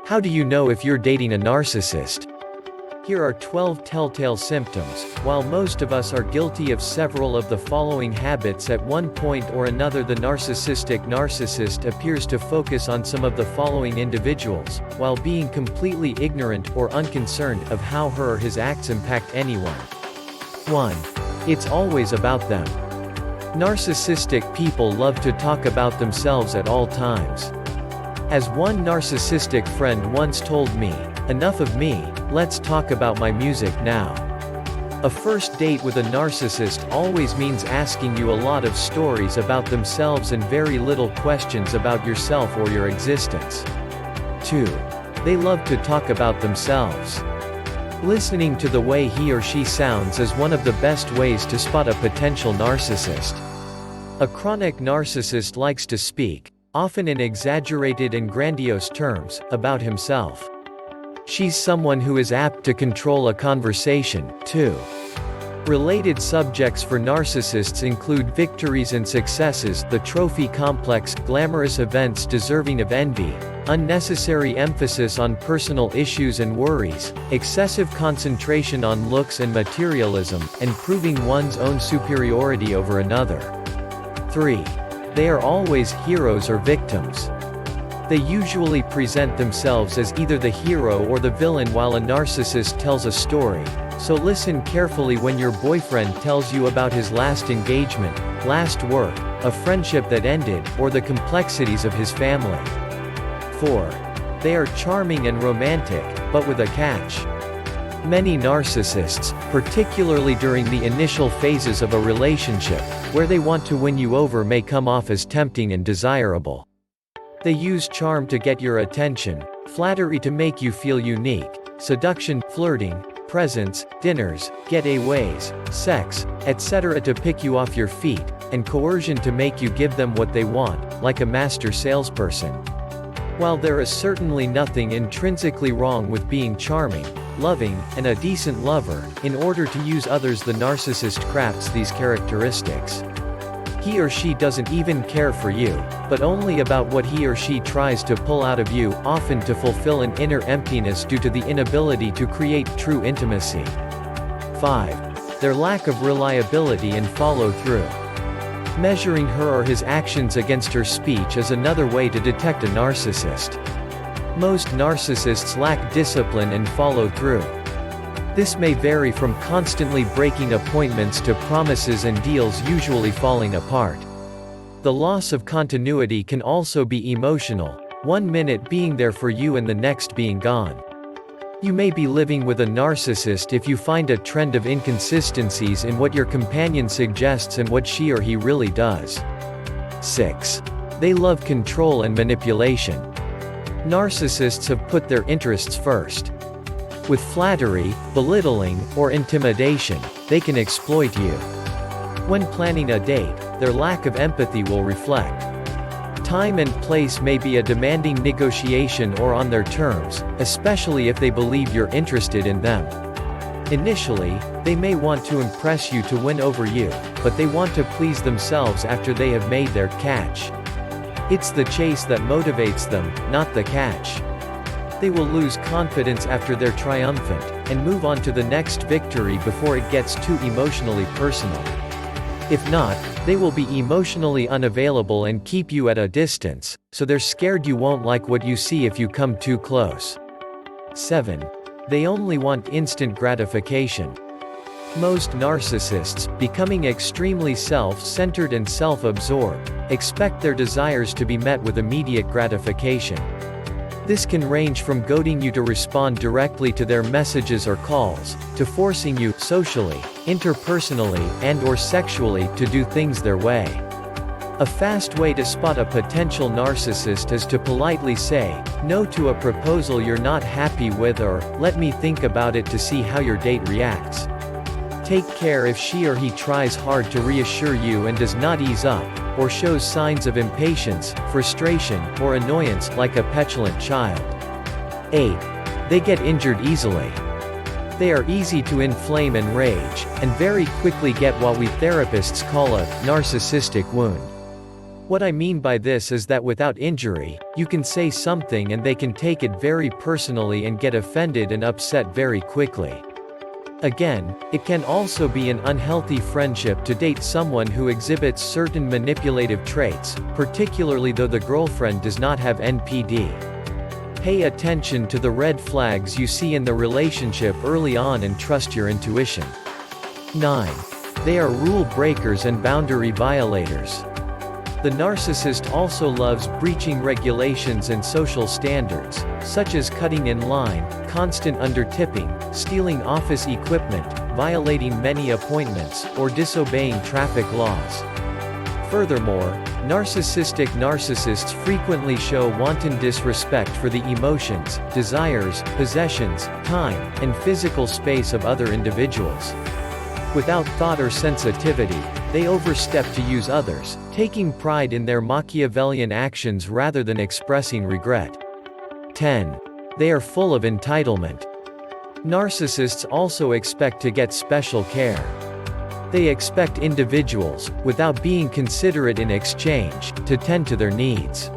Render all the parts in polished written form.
How do you know if you're dating a narcissist? Here are 12 telltale symptoms. While most of us are guilty of several of the following habits at one point or another, the narcissistic narcissist appears to focus on some of the following individuals, while being completely ignorant or unconcerned of how her or his acts impact anyone. 1. It's always about them. Narcissistic people love to talk about themselves at all times. As one narcissistic friend once told me, "Enough of me, let's talk about my music now." A first date with a narcissist always means asking you a lot of stories about themselves and very little questions about yourself or your existence. 2. They love to talk about themselves. Listening to the way he or she sounds is one of the best ways to spot a potential narcissist. A chronic narcissist likes to speak, often in exaggerated and grandiose terms, about himself. She's someone who is apt to control a conversation, too. Related subjects for narcissists include victories and successes, the trophy complex, glamorous events deserving of envy, unnecessary emphasis on personal issues and worries, excessive concentration on looks and materialism, and proving one's own superiority over another. 3. They are always heroes or victims. They usually present themselves as either the hero or the villain while a narcissist tells a story, so listen carefully when your boyfriend tells you about his last engagement, last work, a friendship that ended, or the complexities of his family. 4. They are charming and romantic, but with a catch. Many narcissists, particularly during the initial phases of a relationship, where they want to win you over, may come off as tempting and desirable. They use charm to get your attention, flattery to make you feel unique, seduction, flirting, presents, dinners, getaways, sex, etc. to pick you off your feet, and coercion to make you give them what they want, like a master salesperson. While there is certainly nothing intrinsically wrong with being charming, loving, and a decent lover, in order to use others, the narcissist crafts these characteristics. He or she doesn't even care for you, but only about what he or she tries to pull out of you, often to fulfill an inner emptiness due to the inability to create true intimacy. 5. Their lack of reliability and follow-through. Measuring her or his actions against her speech is another way to detect a narcissist. Most narcissists lack discipline and follow-through. This may vary from constantly breaking appointments to promises and deals usually falling apart. The loss of continuity can also be emotional, one minute being there for you and the next being gone. You may be living with a narcissist if you find a trend of inconsistencies in what your companion suggests and what she or he really does. 6. They love control and manipulation. Narcissists have put their interests first. With flattery, belittling, or intimidation, they can exploit you. When planning a date, their lack of empathy will reflect. Time and place may be a demanding negotiation or on their terms, especially if they believe you're interested in them. Initially, they may want to impress you to win over you, but they want to please themselves after they have made their catch. It's the chase that motivates them, not the catch. They will lose confidence after they're triumphant, and move on to the next victory before it gets too emotionally personal. If not, they will be emotionally unavailable and keep you at a distance, so they're scared you won't like what you see if you come too close. 7. They only want instant gratification. Most narcissists, becoming extremely self-centered and self-absorbed, expect their desires to be met with immediate gratification. This can range from goading you to respond directly to their messages or calls, to forcing you, socially, interpersonally, and/or sexually, to do things their way. A fast way to spot a potential narcissist is to politely say no to a proposal you're not happy with, or let me think about it to see how your date reacts. Take care if she or he tries hard to reassure you and does not ease up, or shows signs of impatience, frustration, or annoyance, like a petulant child. 8. They get injured easily. They are easy to inflame and rage, and very quickly get what we therapists call a narcissistic wound. What I mean by this is that without injury, you can say something and they can take it very personally and get offended and upset very quickly. Again, it can also be an unhealthy friendship to date someone who exhibits certain manipulative traits, particularly though the girlfriend does not have NPD. Pay attention to the red flags you see in the relationship early on and trust your intuition. 9. They are rule breakers and boundary violators. The narcissist also loves breaching regulations and social standards, such as cutting in line, constant undertipping, stealing office equipment, violating many appointments, or disobeying traffic laws. Furthermore, narcissists frequently show wanton disrespect for the emotions, desires, possessions, time, and physical space of other individuals. Without thought or sensitivity, they overstep to use others, taking pride in their Machiavellian actions rather than expressing regret. 10. They are full of entitlement. Narcissists also expect to get special care. They expect individuals, without being considerate in exchange, to tend to their needs.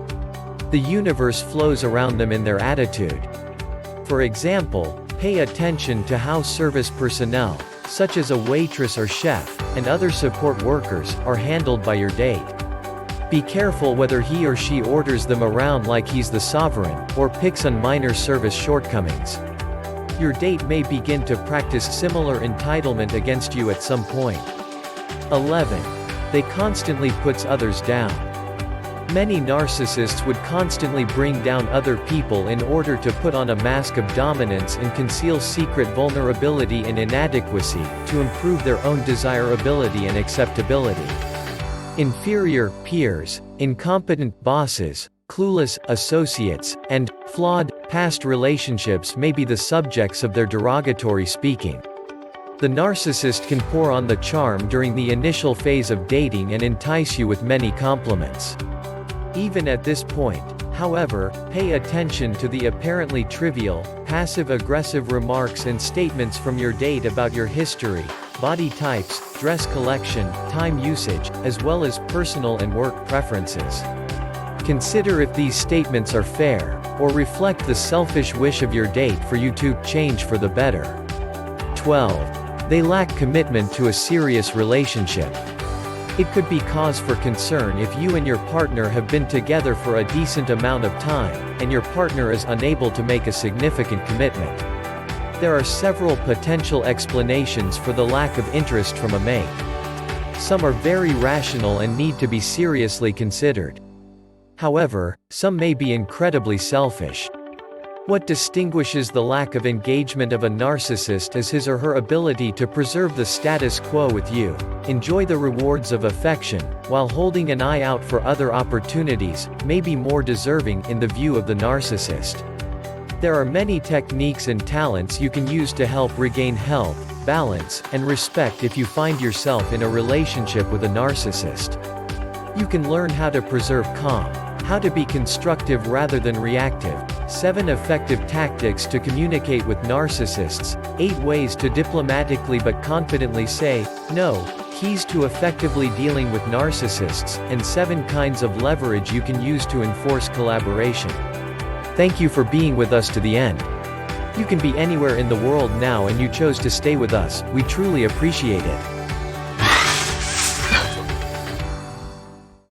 The universe flows around them in their attitude. For example, pay attention to how service personnel, such as a waitress or chef, and other support workers, are handled by your date. Be careful whether he or she orders them around like he's the sovereign, or picks on minor service shortcomings. Your date may begin to practice similar entitlement against you at some point. 11. They constantly puts others down. Many narcissists would constantly bring down other people in order to put on a mask of dominance and conceal secret vulnerability and inadequacy, to improve their own desirability and acceptability. Inferior peers, incompetent bosses, clueless associates, and flawed past relationships may be the subjects of their derogatory speaking. The narcissist can pour on the charm during the initial phase of dating and entice you with many compliments. Even at this point, however, pay attention to the apparently trivial, passive-aggressive remarks and statements from your date about your history, body types, dress collection, time usage, as well as personal and work preferences. Consider if these statements are fair, or reflect the selfish wish of your date for you to change for the better. 12. They lack commitment to a serious relationship. It could be cause for concern if you and your partner have been together for a decent amount of time, and your partner is unable to make a significant commitment. There are several potential explanations for the lack of interest from a mate. Some are very rational and need to be seriously considered. However, some may be incredibly selfish. What distinguishes the lack of engagement of a narcissist is his or her ability to preserve the status quo with you, enjoy the rewards of affection, while holding an eye out for other opportunities, may be more deserving in the view of the narcissist. There are many techniques and talents you can use to help regain health, balance, and respect if you find yourself in a relationship with a narcissist. You can learn how to preserve calm, how to be constructive rather than reactive, 7 effective tactics to communicate with narcissists, 8 ways to diplomatically but confidently say no, keys to effectively dealing with narcissists, and 7 kinds of leverage you can use to enforce collaboration. Thank you for being with us to the end. You can be anywhere in the world now and you chose to stay with us, we truly appreciate it.